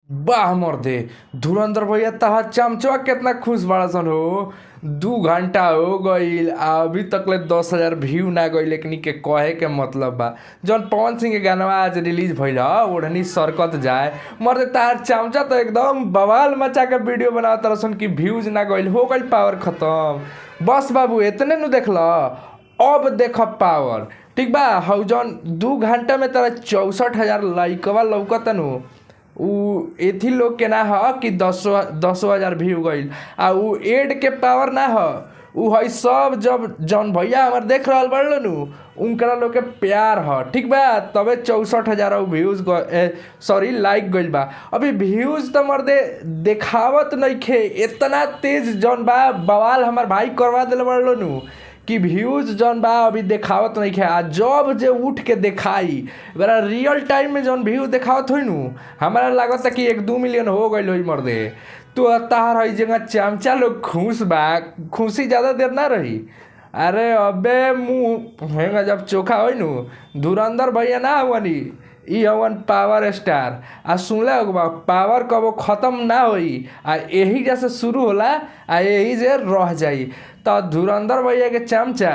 वाह मर्दे। धुरंधर भैया तहार चमचवा कितना खुश बड़ा सन हो। 2 घंटा हो गईल अभी तक ले 10,000 व्यू ना गई, लेकिन के कहे के मतलब बा जौन पवन सिंह के गाना आज रिलीज भइल ह ओढ़नी सरकत जाए। मर्दे तहार चमचा तो एकदम बवाल मचा के वीडियो बनाव तरह सन कि व्यूज ना गईल, हो गईल पावर खत्म। बस बाबू इतने नु देख ल, अब देख पावर। ठीक बा, हौ जौन 2 घंटा में तेरा 64,000 लाइकवा लौकता नु, उ एथी लोग के ना ह कि 10,000 व्यू गईल। आ उ एड के पावर ना ह, उ है सब जब जौन भैया हमार देख रहल बड़लो नु उनकरा लोग के प्यार ह। ठीक बा, तबे 64,000 व्यूज सॉरी लाइक गईल बा। अभी व्यूज तो मर्दे देखावत नइखे इतना तेज जौन बा बवाल हमार भाई करवा दिल बड़लो नु कि व्यूज जौन बा अभी देखावत नइखे। आ जब जे उठ के देखाई बड़ा रियल टाइम में जौन व्यू देखावत होई नु, हमारा लागत कि 1-2 मिलियन हो गईल होई मर्दे। तो तार हई जगह चमचा लोग खुश बा, खुशी ज्यादा देर ना रही। अरे अबे मुंह हेंगा जब चोखा होई नु, धुरंधर भैया ना हुआनी, ई हवन पावर स्टार। आ सुनले होगा पावर कबो खत्म ना होई, आ यही जैसे शुरू होला आ यही जे रह जाई। तो धुरंधर भैया के चमचा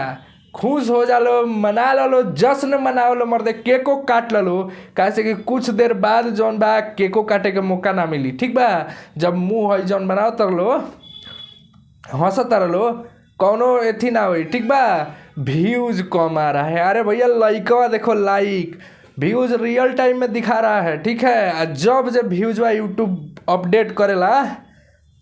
खुश हो जालो, मना लो, जश्न मनाओ लो मर्दे, केको काट लो। कैसे कि कुछ देर बाद जौन बा केको काटे के मौका ना मिली। ठीक बा, जब मुंह है जौन बनाओ तर लो, हंसत लो, कौनो एथी ना होई। ठीक बा, व्यूज कम आ रहा है। अरे भैया लाइकवा देखो, लाइक व्यूज रियल टाइम में दिखा रहा है। ठीक है, जब जब व्यूज बा यूट्यूब अपडेट करेला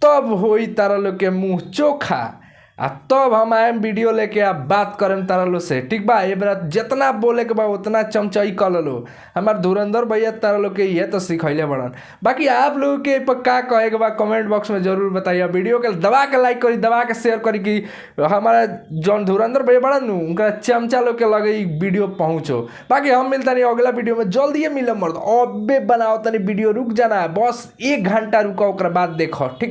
तब होई तारा लोग के मुंह चोखा। आ तब हम आएम वीडियो लेके आ बात करें तारा लोग से। ठीक बा, ये बार जितना बोले के बा उतना चमचाई कर लो। हमार धुरंधर भैया तारा लोग के ये तो सिखैले बड़न। बाकी आप लोगों के पर का कहे के बा कमेंट बॉक्स में जरूर बताइए। वीडियो के दबा के लाइक करी, दबा के शेयर करी कि हमारा जौन धुरंधर भैया बड़न नु उनका चमचा लोग के लगे वीडियो पहुँचो। बाकी हम मिलता नहीं अगला वीडियो में, जल्दी मिले मर्द। अबे बनाओ तनी वीडियो, रुक जाना बस 1 घंटा रुको, ओकरा बाद देखो। ठीक बा।